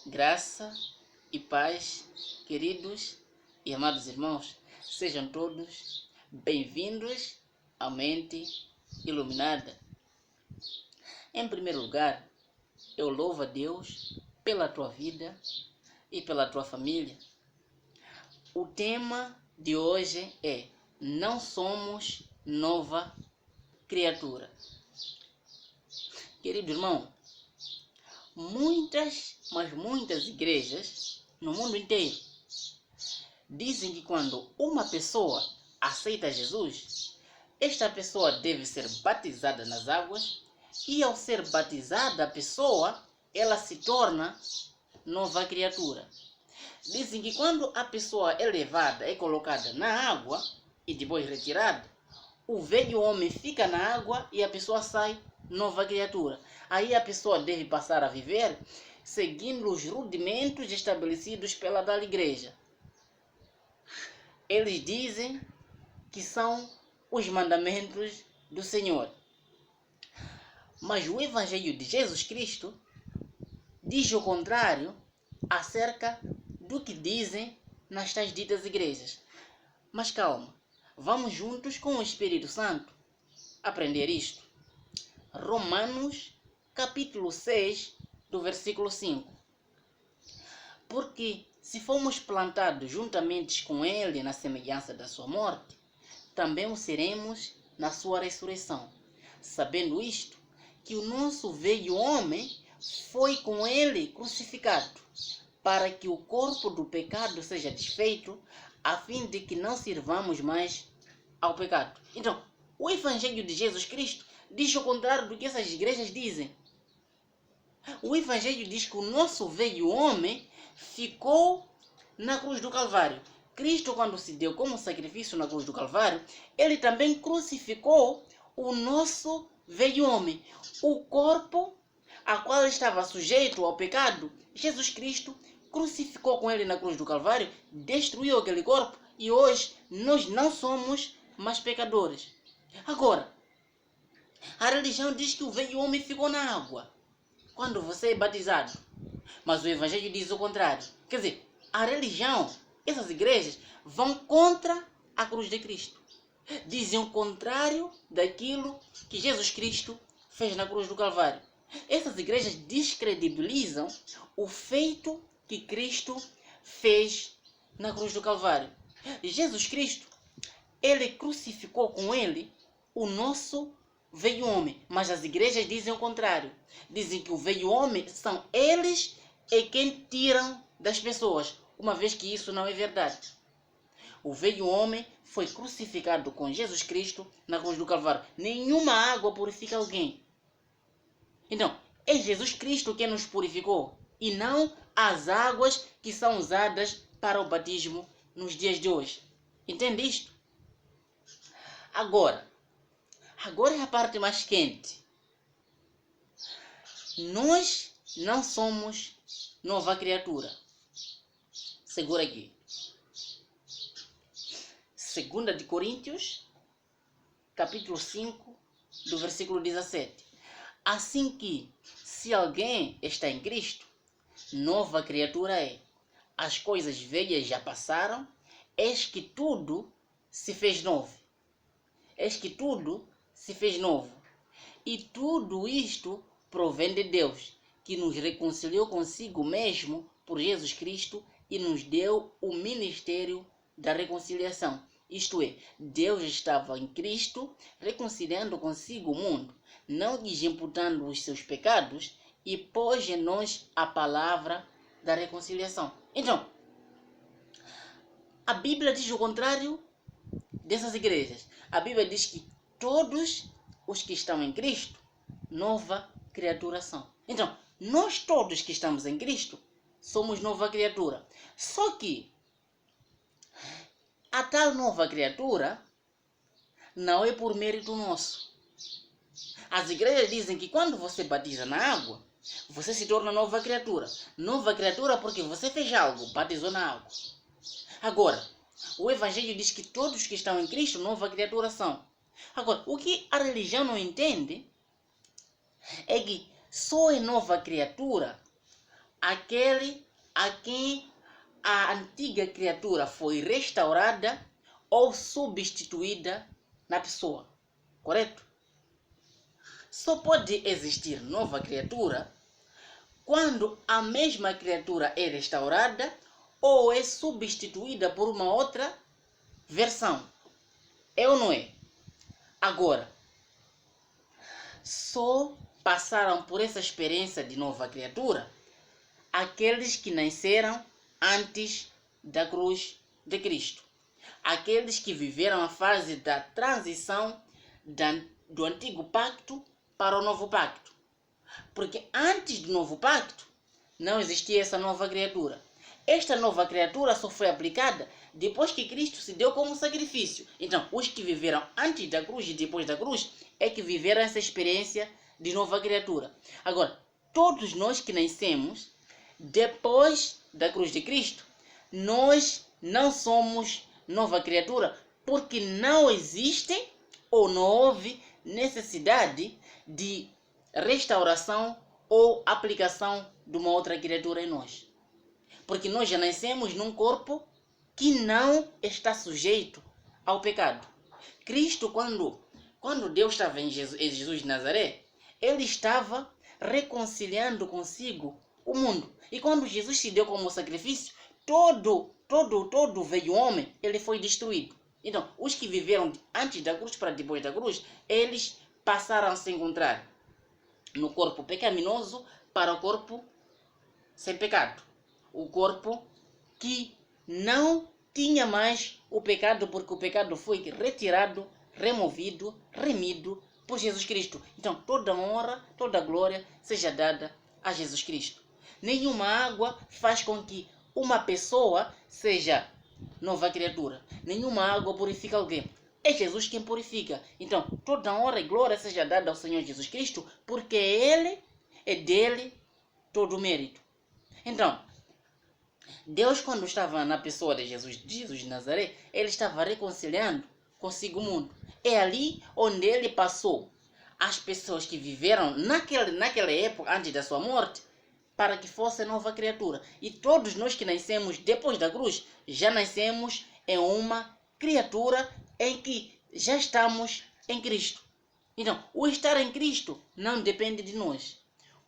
Graça e paz, queridos e amados irmãos, sejam todos bem-vindos à Mente Iluminada. Em primeiro lugar, eu louvo a Deus pela tua vida e pela tua família. O tema de hoje é: não somos nova criatura. Querido irmão, muitas igrejas no mundo inteiro dizem que quando uma pessoa aceita Jesus, esta pessoa deve ser batizada nas águas e ao ser batizada a pessoa, ela se torna nova criatura. Dizem que quando a pessoa é levada, é colocada na água e depois retirada, o velho homem fica na água e a pessoa sai nova criatura. Aí a pessoa deve passar a viver seguindo os rudimentos estabelecidos pela da igreja. Eles dizem que são os mandamentos do Senhor. Mas o Evangelho de Jesus Cristo diz o contrário acerca do que dizem nas tais ditas igrejas. Mas calma, vamos juntos com o Espírito Santo aprender isto. Romanos capítulo 6, do versículo 5. Porque se fomos plantados juntamente com Ele na semelhança da sua morte, também o seremos na sua ressurreição. Sabendo isto, que o nosso velho homem foi com Ele crucificado, para que o corpo do pecado seja desfeito, a fim de que não sirvamos mais ao pecado. Então, o Evangelho de Jesus Cristo diz o contrário do que essas igrejas dizem. O Evangelho diz que o nosso velho homem ficou na cruz do Calvário. Cristo, quando se deu como sacrifício na cruz do Calvário, ele também crucificou o nosso velho homem. O corpo a qual estava sujeito ao pecado, Jesus Cristo crucificou com ele na cruz do Calvário, destruiu aquele corpo e hoje nós não somos mais pecadores. Agora, a religião diz que o velho homem ficou na água quando você é batizado. Mas o Evangelho diz o contrário. Quer dizer, a religião, essas igrejas, vão contra a cruz de Cristo. Dizem o contrário daquilo que Jesus Cristo fez na cruz do Calvário. Essas igrejas descredibilizam o feito que Cristo fez na cruz do Calvário. Jesus Cristo, ele crucificou com ele o nosso velho homem, mas as igrejas dizem o contrário. Dizem que o velho homem são eles quem tiram das pessoas, uma vez que isso não é verdade. O velho homem foi crucificado com Jesus Cristo na cruz do Calvário. Nenhuma água purifica alguém. Então, é Jesus Cristo quem nos purificou e não as águas que são usadas para o batismo nos dias de hoje. Entende isto? Agora é a parte mais quente. Nós não somos nova criatura. Segura aqui. 2 de Coríntios, capítulo 5, do versículo 17. Assim que, se alguém está em Cristo, nova criatura é. As coisas velhas já passaram, eis que tudo se fez novo. Eis que tudo se fez novo. E tudo isto provém de Deus, que nos reconciliou consigo mesmo por Jesus Cristo e nos deu o ministério da reconciliação. Isto é, Deus estava em Cristo reconciliando consigo o mundo, não lhes imputando os seus pecados, e pôs em nós a palavra da reconciliação. Então, a Bíblia diz o contrário dessas igrejas. A Bíblia diz que todos os que estão em Cristo, nova criatura são. Então, nós todos que estamos em Cristo, somos nova criatura. Só que a tal nova criatura não é por mérito nosso. As igrejas dizem que quando você batiza na água, você se torna nova criatura. Nova criatura porque você fez algo, batizou na água. Agora, o Evangelho diz que todos que estão em Cristo, nova criatura são. Agora, o que a religião não entende é que só é nova criatura aquele a quem a antiga criatura foi restaurada ou substituída na pessoa. Correto? Só pode existir nova criatura quando a mesma criatura é restaurada ou é substituída por uma outra versão. É ou não é? Agora, só passaram por essa experiência de nova criatura aqueles que nasceram antes da cruz de Cristo. Aqueles que viveram a fase da transição do antigo pacto para o novo pacto. Porque antes do novo pacto não existia essa nova criatura. Esta nova criatura só foi aplicada depois que Cristo se deu como sacrifício. Então, os que viveram antes da cruz e depois da cruz é que viveram essa experiência de nova criatura. Agora, todos nós que nascemos depois da cruz de Cristo, nós não somos nova criatura porque não existe ou não houve necessidade de restauração ou aplicação de uma outra criatura em nós. Porque nós já nascemos num corpo que não está sujeito ao pecado. Cristo, quando Deus estava em Jesus de Nazaré, ele estava reconciliando consigo o mundo. E quando Jesus se deu como sacrifício, todo velho homem, ele foi destruído. Então, os que viveram antes da cruz para depois da cruz, eles passaram a se encontrar no corpo pecaminoso para o corpo sem pecado. O corpo que não tinha mais o pecado, porque o pecado foi retirado, removido, remido por Jesus Cristo. Então, toda honra, toda glória seja dada a Jesus Cristo. Nenhuma água faz com que uma pessoa seja nova criatura. Nenhuma água purifica alguém. É Jesus quem purifica. Então, toda honra e glória seja dada ao Senhor Jesus Cristo, porque Ele é dele todo o mérito. Então, Deus, quando estava na pessoa de Jesus de Nazaré, Ele estava reconciliando consigo o mundo. É ali onde Ele passou as pessoas que viveram naquela época, antes da sua morte, para que fosse nova criatura. E todos nós que nascemos depois da cruz, já nascemos em uma criatura em que já estamos em Cristo. Então, o estar em Cristo não depende de nós.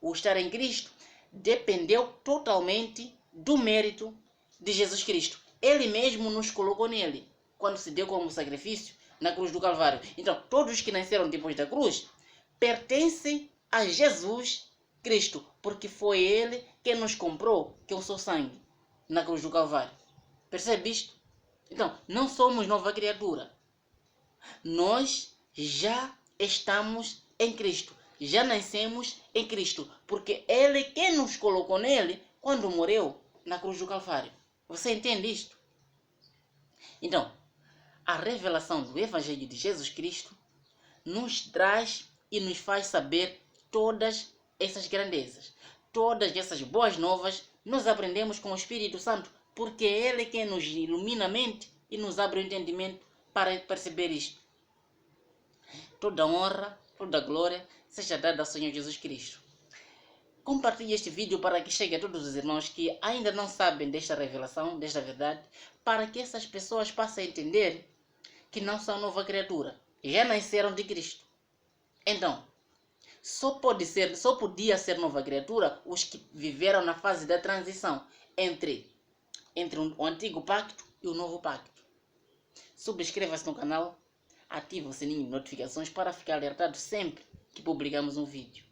O estar em Cristo dependeu totalmente do mérito de Jesus Cristo. Ele mesmo nos colocou nele, quando se deu como sacrifício na cruz do Calvário. Então, todos os que nasceram depois da cruz pertencem a Jesus Cristo, porque foi Ele quem nos comprou, que é o seu sangue, na cruz do Calvário. Percebe isto? Então, não somos nova criatura. Nós já estamos em Cristo. Já nascemos em Cristo, porque Ele quem nos colocou nele quando morreu na cruz do Calvário. Você entende isto? Então, a revelação do Evangelho de Jesus Cristo nos traz e nos faz saber todas essas grandezas. Todas essas boas novas nós aprendemos com o Espírito Santo, porque Ele é quem nos ilumina a mente e nos abre o entendimento para perceber isto. Toda honra, toda glória seja dada ao Senhor Jesus Cristo. Compartilhe este vídeo para que chegue a todos os irmãos que ainda não sabem desta revelação, desta verdade, para que essas pessoas passem a entender que não são nova criatura, já nasceram de Cristo. Então, só podia ser nova criatura os que viveram na fase da transição entre o antigo pacto e o novo pacto. Subscreva-se no canal, ative o sininho de notificações para ficar alertado sempre que publicamos um vídeo.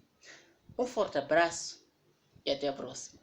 Um forte abraço e até a próxima.